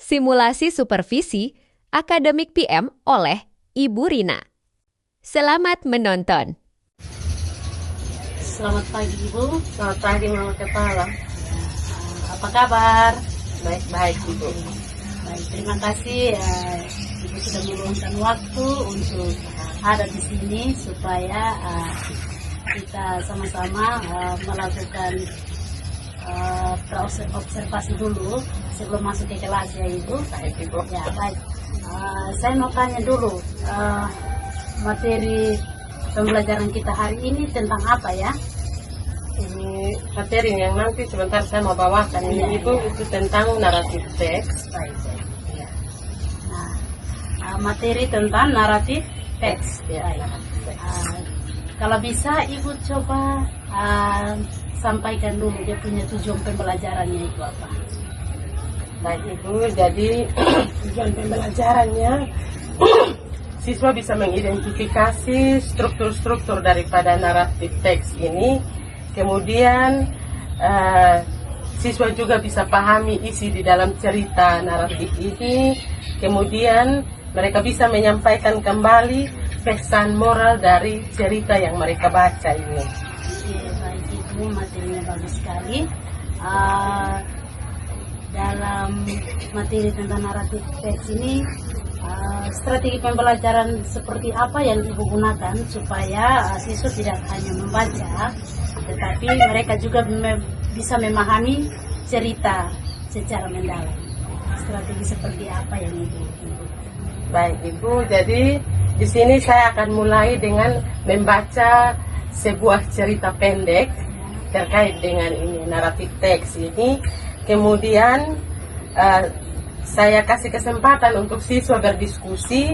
Simulasi Supervisi Akademik PM oleh Ibu Rina. Selamat menonton. Selamat pagi Ibu. Selamat pagi Mama Kepala. Apa kabar? Baik-baik Ibu. Baik, terima kasih Ibu sudah meluangkan waktu untuk ada di sini supaya kita sama-sama melakukan observasi dulu sebelum masuk ke kelas ya Ibu. Baik Ibu. Ya baik. Saya mau tanya dulu materi pembelajaran kita hari ini tentang apa ya? Ini materi yang nanti sebentar saya mau bawakan ini Ibu itu tentang naratif teks. Baik. Ya. Nah, materi tentang naratif teks. Ya. Kalau bisa Ibu coba sampaikan dulu dia punya tujuan pembelajarannya itu apa? Baik Ibu, jadi tujuan pembelajarannya siswa bisa mengidentifikasi struktur-struktur daripada naratif teks ini. Kemudian siswa juga bisa pahami isi di dalam cerita naratif ini. Kemudian mereka bisa menyampaikan kembali pesan moral dari cerita yang mereka baca ini. Baik Ibu, materinya bagus sekali. Dalam materi tentang naratif teks ini, strategi pembelajaran seperti apa yang Ibu gunakan supaya siswa tidak hanya membaca, tetapi mereka juga bisa memahami cerita secara mendalam. Strategi seperti apa yang Ibu gunakan? Baik Ibu, jadi di sini saya akan mulai dengan membaca sebuah cerita pendek terkait dengan ini naratif teks ini. Kemudian saya kasih kesempatan untuk siswa berdiskusi.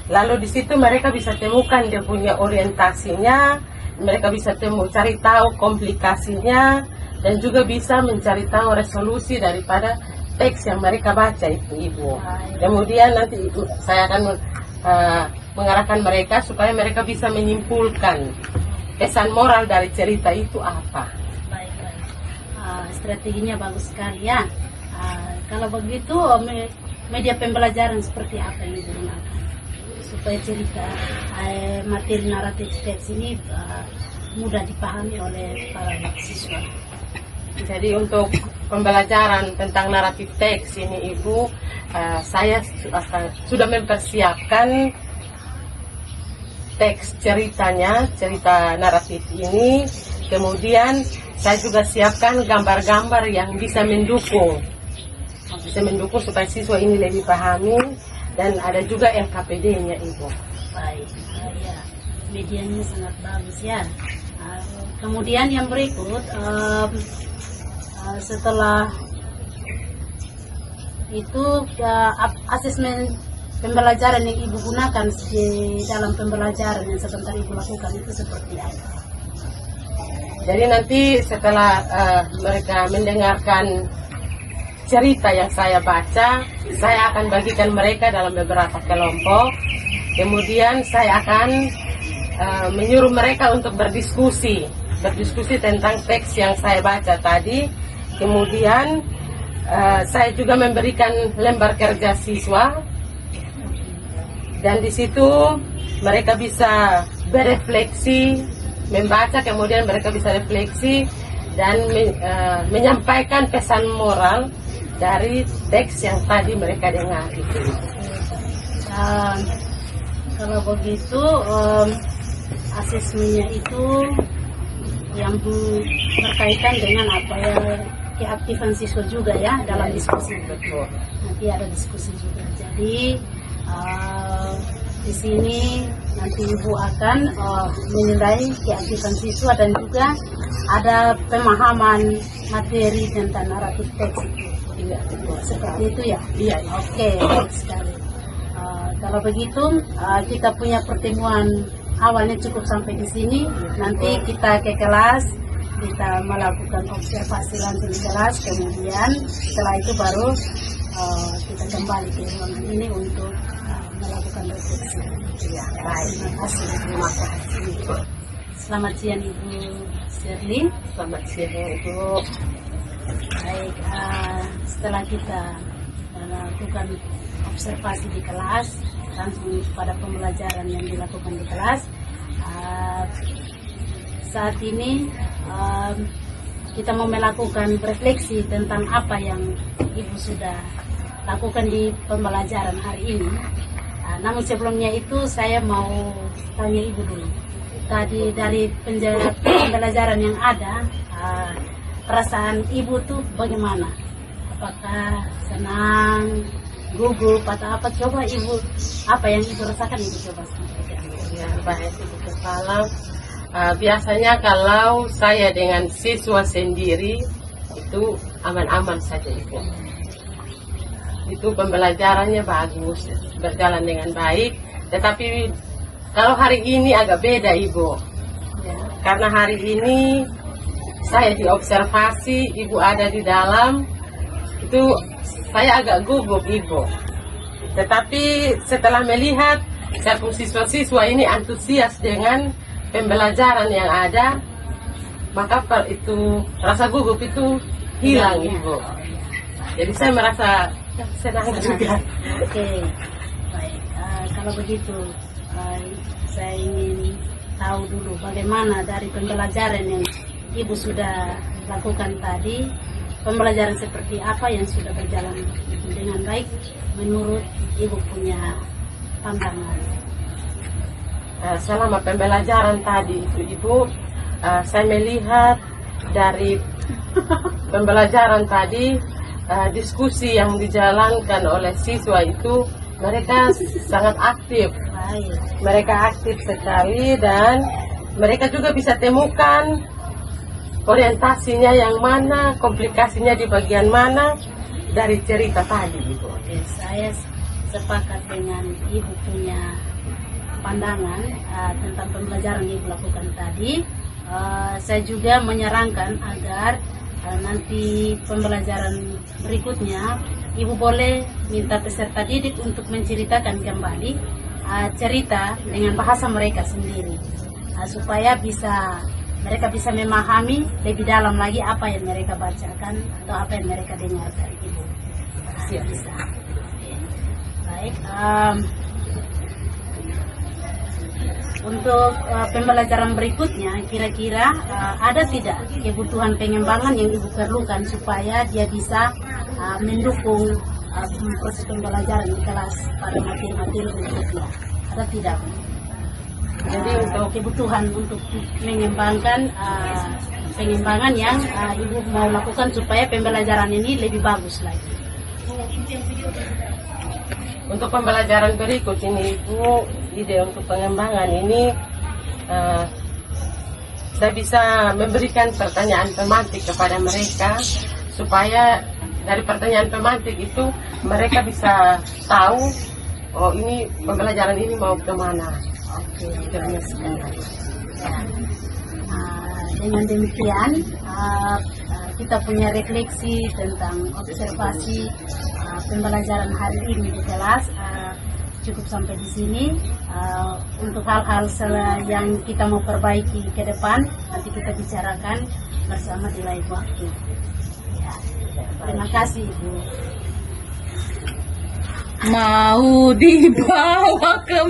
Lalu di situ mereka bisa temukan dia punya orientasinya, mereka bisa cari tahu komplikasinya, dan juga bisa mencari tahu resolusi daripada teks yang mereka baca itu Ibu. Kemudian nanti saya akan mengarahkan mereka supaya mereka bisa menyimpulkan pesan moral dari cerita itu apa. Baik. Strateginya bagus sekali ya. Kalau begitu media pembelajaran seperti apa yang digunakan supaya cerita materi naratif teks ini mudah dipahami oleh para siswa. Jadi untuk pembelajaran tentang naratif teks ini Ibu, saya sudah mempersiapkan teks ceritanya, cerita naratif ini. Kemudian saya juga siapkan gambar-gambar yang bisa mendukung supaya siswa ini lebih pahami, dan ada juga LKPD-nya Ibu. Baik, ya. Medianya sangat bagus ya. Kemudian yang berikut, setelah itu asesmen pembelajaran yang Ibu gunakan di dalam pembelajaran yang sebentar Ibu lakukan itu seperti apa? Jadi nanti setelah mereka mendengarkan cerita yang saya baca, saya akan bagikan mereka dalam beberapa kelompok. Kemudian saya akan menyuruh mereka untuk berdiskusi tentang teks yang saya baca tadi. Kemudian saya juga memberikan lembar kerja siswa, dan di situ mereka bisa berefleksi, membaca, kemudian mereka bisa refleksi dan menyampaikan pesan moral dari teks yang tadi mereka dengar itu. Kalau begitu asesmennya itu yang berkaitan dengan apa ya, keaktifan siswa juga ya dalam diskusi. Betul. Nanti ada diskusi juga. Jadi di sini nanti Ibu akan menilai keaktifan siswa dan juga ada pemahaman materi tentang naratif teks itu. Iya, Seperti itu ya? Iya. Oke, baik sekali. Kalau begitu kita punya pertemuan awalnya cukup sampai di sini. Nanti kita ke kelas, kita melakukan observasi langsung di kelas. Kemudian setelah itu baru kita kembali ke ruangan ini untuk melakukan refleksi. Ya, baik. Terima kasih. Selamat siang Ibu Sherly. Selamat siang Ibu. Baik, setelah kita melakukan observasi di kelas, langsung pada pembelajaran yang dilakukan di kelas. Saat ini kita mau melakukan refleksi tentang apa yang Ibu sudah lakukan di pembelajaran hari ini. Namun sebelumnya itu saya mau tanya Ibu dulu. Tadi dari pembelajaran yang ada, perasaan Ibu tuh bagaimana? Apakah senang, gugup, atau apa? Coba Ibu, apa yang Ibu rasakan Ibu coba sampaikan. Ya, baik Ibu Kepala. Biasanya kalau saya dengan siswa sendiri itu aman-aman saja Ibu. Itu pembelajarannya bagus, berjalan dengan baik. Tetapi kalau hari ini agak beda Ibu. Ya. Karena hari ini saya diobservasi, Ibu ada di dalam, itu saya agak gugup Ibu. Tetapi setelah melihat siswa-siswa ini antusias dengan pembelajaran yang ada, maka itu rasa gugup itu hilang Ibu. Jadi saya merasa senang juga. Oke, baik. Kalau begitu, saya ingin tahu dulu bagaimana dari pembelajaran yang Ibu sudah lakukan tadi, pembelajaran seperti apa yang sudah berjalan dengan baik menurut Ibu punya pandangan. Selama pembelajaran tadi itu Ibu, saya melihat dari pembelajaran tadi, diskusi yang dijalankan oleh siswa itu mereka sangat aktif. Mereka aktif sekali dan mereka juga bisa temukan orientasinya yang mana, komplikasinya di bagian mana dari cerita tadi Ibu. Oke, saya sepakat dengan Ibu punya pandangan tentang pembelajaran yang Ibu lakukan tadi. Saya juga menyarankan agar nanti pembelajaran berikutnya Ibu boleh minta peserta didik untuk menceritakan kembali cerita dengan bahasa mereka sendiri, supaya mereka bisa memahami lebih dalam lagi apa yang mereka bacakan atau apa yang mereka dengarkan Ibu. Bisa. Baik. Untuk pembelajaran berikutnya, kira-kira ada tidak kebutuhan pengembangan yang Ibu perlukan supaya dia bisa mendukung proses pembelajaran di kelas pada materi-materi berikutnya? Ada tidak? Jadi untuk kebutuhan untuk mengembangkan pengembangan yang Ibu mau lakukan supaya pembelajaran ini lebih bagus lagi. Untuk pembelajaran berikut ini Ibu, ide untuk pengembangan ini saya bisa memberikan pertanyaan tematik kepada mereka supaya dari pertanyaan tematik itu mereka bisa tahu, oh ini pembelajaran ini mau kemana. Oke, dengan demikian kita punya refleksi tentang observasi pembelajaran hari ini di kelas. Cukup sampai di sini. Untuk hal-hal yang kita mau perbaiki ke depan nanti kita bicarakan bersama di lain waktu. Ya, terima kasih Ibu. Mau dibawa ke